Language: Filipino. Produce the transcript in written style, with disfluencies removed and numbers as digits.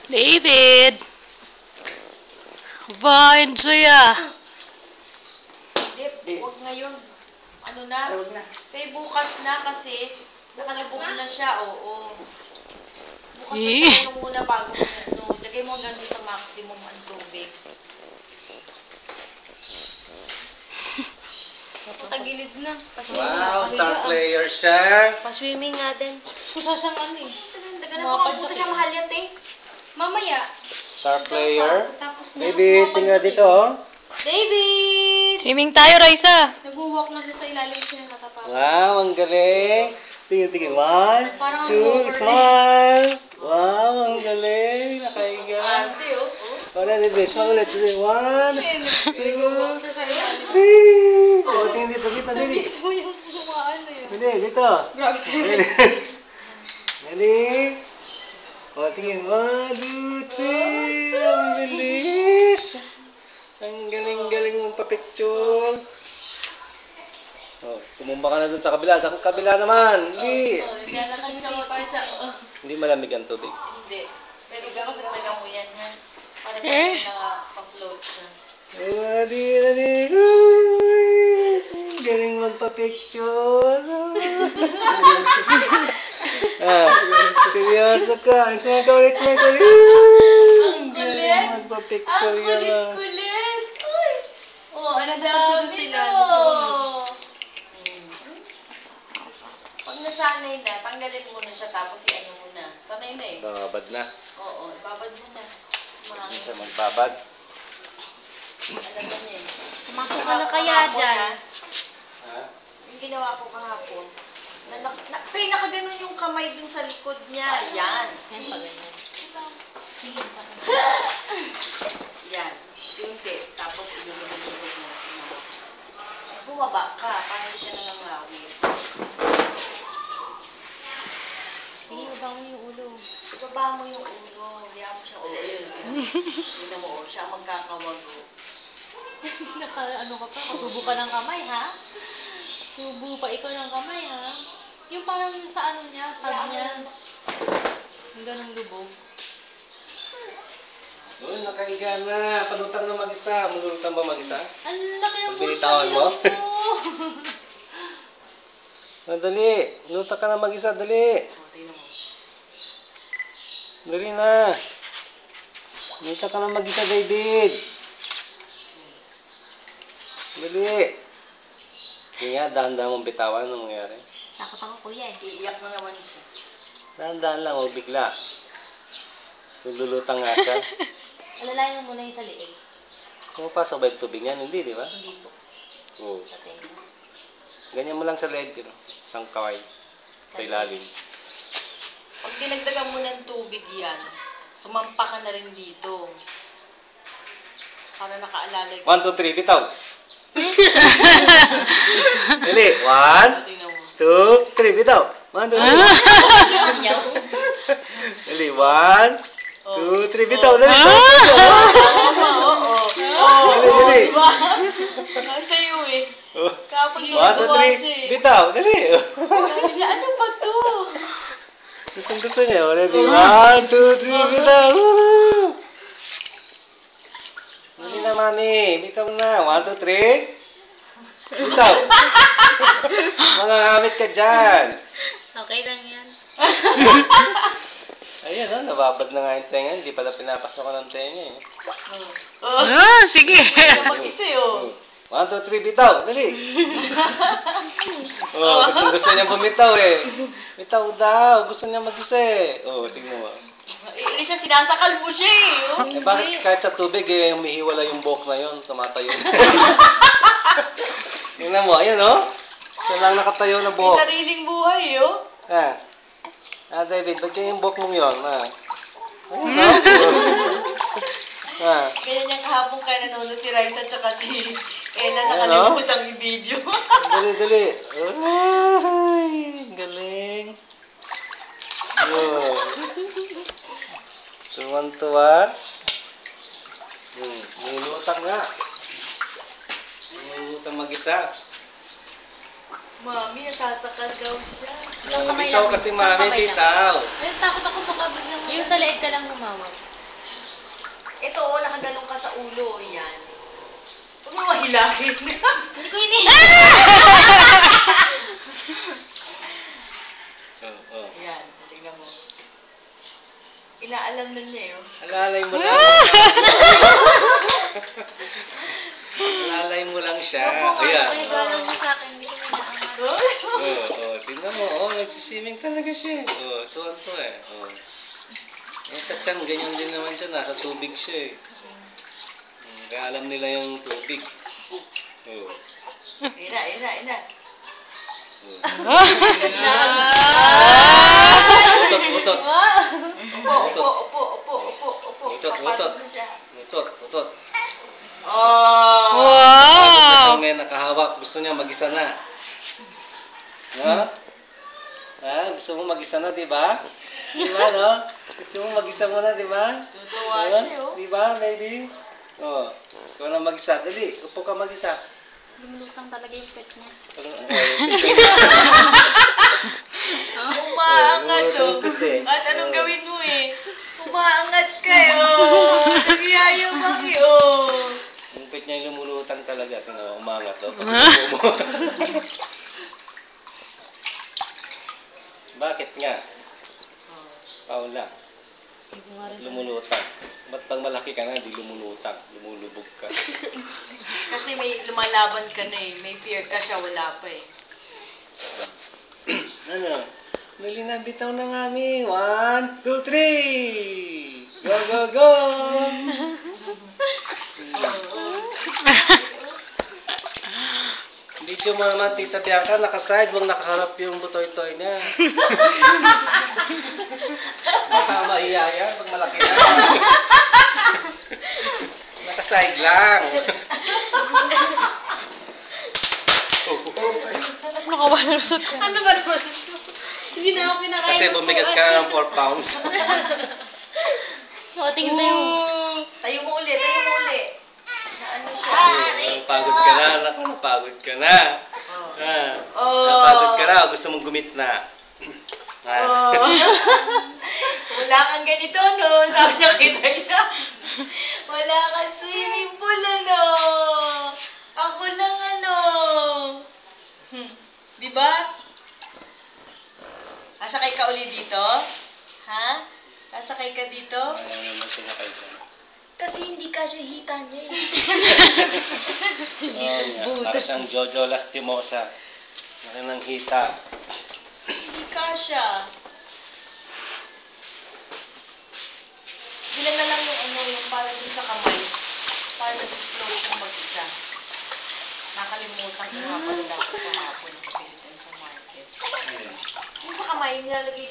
David! Ba, enjoy ah! Hindi, huwag ngayon. Ano na? Kaya bukas na kasi nakalubog na siya, oo. Bukas na tayo muna bago mo, lagay mo hanggang sa maximum ang tubig. Tagilid na. Wow, star player siya. Pa-swimming natin. Kusa siyang ano eh. Daga na po, buta siya mahal yan, eh. Mamaya. Star player. Tapos na. David, tingnan dito oh. David! Swimming tayo, Raisa! Nag-walk na siya sa ilalim siya ng katapang. Wow, ang galing. Tingin. 1, 2, smile. Wow, ang galing. Nakahiga. Ante, oh. Para David, smile ulit. 1, 2, Nag-walk na sa ilalim. 3. Oh, tingin dito, dito. Mismo yung sumaan na yun. Hindi, dito. Grabe siya. Galing. O, tingin. 1, 2, 3. Ang bilis. Ang galing-galing mong papicture. Oh, tumumba ka na dun sa kabila. Sa kabila naman. Hindi. Hindi malamig ang tubig. Hindi. Pero gano'n dagdagan mo yan, ha? Para nakapag-float siya. Dali. Galing magpa-picture. Seryoso ka. Smile ka ulit. Ang galing magpa-picture yan. Kulit! Uy! Oh, ano dami sila. Pag nasanay na, tanggalin mo na siya tapos i-ano mo na. Sanay na eh. Babad na. Oo, ibabad mo na. Hindi siya magbabad. Alam na niya eh. Pumasok ka na kaya dyan. Ha? Yung ginawa ko kahapon, nakaganon yung kamay dun sa likod niya. Yan. Yan pa ganyan. Yan. Hindi. Tapos ilulubog mo. Bumaba ka. Para hindi ka nangangawin. Sige, baba mo yung ulo. Ibaba mo yung ulo. Diyan mo siya. Oo, yun. Hindi mo. Siya magkakawago. Ano ka pa? Kasubo ka ng kamay, ha? Subo pa ikaw ng kamay, ha? Yung parang sa ano niya, tag niya. Yung ganong lubog. Uy, nakahiga na. Palutang na mag-isa. Malulutang ba mag-isa? Ang laki ng Binitawan mo? mo. Dali. Lutang ka na mag-isa. Dali. Tingnan mo. Dali na. Lutang ka na mag-isa, David. Dali. Hindi nga, dahan-dahan mong bitawan. Anong mangyari? Takot ako, kuya, eh. Iiyak na naman siya. Dahan-dahan lang. Huwag bigla. Lulutang nga siya. Alalayan mo muna yung sa liig. Pumapasok ba yung tubig yan? Hindi, di ba? Hindi po. Oo. Sa tenga. Ganyan mo lang sa leg. Isang kaway. Sa ilalim. Pag dinagdagan mo ng tubig yan, sumampa ka na rin dito. Para nakaalalay 1, 2, 3. Bitaw. Dali. 1, Tingnan mo. 2, 3. Bitaw. 1, 2, 3. Dali. 1, 2, 3. Bitaw. Dali. Oo. Dali. Diba? Nasa iyo eh. Kapag 1, 2, 3. Bitaw. Dali. Ano ba to? Gusto niya. Ready? 1, 2, 3. Bitaw. Dali na, mami. Bitaw na. 1, 2, 3. Bitaw. Mga gamit ka dyan. Okay lang yan. Ayun, no? Nababad na nga yung tenga. Hindi pala pinapasokan ng tenga eh. Ah, sige! Mag-isa yun. 1, 2, 3, bitaw. Dali. Oh, gusto niya bumitaw eh. Bitaw daw. Gusto niya mag-isa eh. Oh, tingnan mo. Eh, siya, sinasakal mo siya eh. Oh. Eh, bakit kahit sa tubig eh, humihiwala yung buhok na yun, tumatayo. Tingnan mo, ayun oh. Siya lang nakatayo na May buhok. sariling buhay oh. David, ba't yung buhok mong yun? Ayun oh. Ganyan yung kahapon kaya nanonood si Raisa tsaka si Ella Ayan, nakalimutan yung video. Dali. Ay, galing. Oh. Tuwan-tuwa. Nilutang nga. Nilutang mag-isa. Mami, nasasakal daw siya. Bitaw kasi mami, bitaw. Ay, takot ako baka biglang... Yung sa leeg ka lang humawak. Ito, nakaganong ka sa ulo. Yan. Huwag mo mahilahin. Hindi ko ini. Yan, tingnan mo. Inaalam na niya yun. Alalay mo lang. Alalay mo lang siya. Ayan. Galang mo sa akin, hindi ko inaangat. Tingnan mo. Nagsiswimming talaga siya. Tuwan-tuwa eh. Sa tiyan, ganyan din naman siya. Nasa tubig siya eh. Kaya alam nila yung tubig. Ina. Utot. Opo. Utot. Papasok na siya. Utot. Wow! Gusto niya nakahawak. Gusto niya mag-isa na. No? Gusto mo mag-isa na, di ba? Di ba, no? Gusto mo mag-isa mo na, di ba? Tutuwa siya, oh. Di ba, baby? Ikaw na mag-isa. Dali, upo ka mag-isa. Lumulutang talaga yung pet niya. Umaangat, oh. At anong gawin mo eh? Umaangat kayo. Nagyayamang yun. Yung pet niya yung lumulutang talaga. Tingnan, umangat, oh. Bakit nga? Paula, lumulutang. Ba't pag malaki ka na, di lumulutang? Lumulubog ka. Kasi may lumalaban ka na eh. May fear ka siya, wala pa eh. Ano? Dali na, bitaw na nga mi. 1, 2, 3! Go! Video mo naman, Tita Bianca, nakaside, huwag nakaharap yung butoy-toy niya. Baka mahiyaya pag malaki na. Nakaside lang. Nakawalusot ka. Ano ba naman? Hindi na ako pinakain. Kasi bumigat ka ng 4 pounds. Tingin sa'yo. Tayo mo uli. Na ano siya? Napagod ka na, napagod ka na. Napagod ka na, gusto mong gumitna. Wala kang ganito, no? Sabi niya kita isa. Wala kang swimming pool, ano? Ako lang, ano? Diba? Sasakay ka uli dito? Ha? Sasakay ka dito? Ayaw naman sinakay ka. Kasi hindi ka siya hita niya eh. Para siyang Jojo Lastimosa. Laki ng hita. Hindi ka siya. Bilang na lang yung ano, yung para dun sa kamay. Para nag-float yung mag-isa. Nakalimutan ko nga pala dapat kahapon. Kapilitan sa market. Yung sa kamay, nilalagay